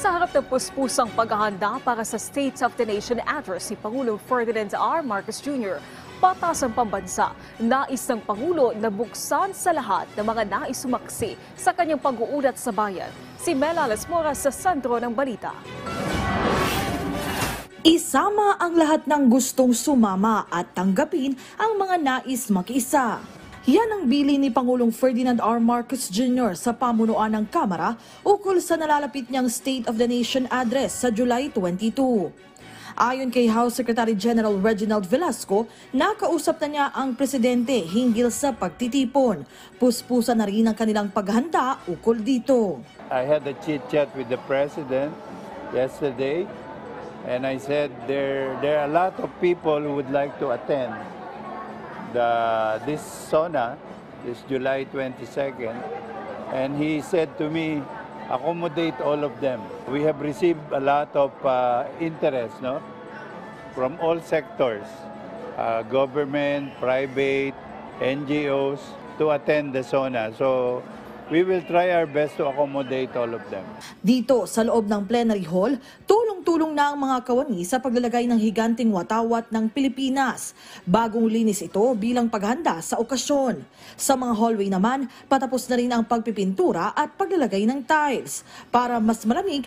Sa harap ng puspusang paghahanda para sa State of the Nation address si Pangulong Ferdinand R. Marcos Jr., patas ang pambansa, nais ng Pangulo na buksan sa lahat ng mga nais sumaksi sa kanyang pag-uulat sa bayan. Si Mela Lesmora sa sentro ng balita. Isama ang lahat ng gustong sumama at tanggapin ang mga nais makiisa. Yan ang bilin ni Pangulong Ferdinand R. Marcos Jr. sa pamunuan ng Kamara ukol sa nalalapit niyang State of the Nation address sa July 22. Ayon kay House Secretary General Reginald Velasco, nakausap na niya ang presidente hinggil sa pagtitipon. Puspusan na rin ang kanilang paghanda ukol dito. I had a chit-chat with the president yesterday. And I said there are a lot of people who would like to attend this SONA, this July 22nd. And he said to me, accommodate all of them. We have received a lot of interest, no, from all sectors, government, private, NGOs, to attend the SONA. So we will try our best to accommodate all of them. Dito sa loob ng plenary hall, tulong-tulong na ang mga kawani sa paglalagay ng higanting watawat ng Pilipinas. Bagong linis ito bilang paghanda sa okasyon. Sa mga hallway naman, patapos na rin ang pagpipintura at paglalagay ng tiles. Para mas malamig,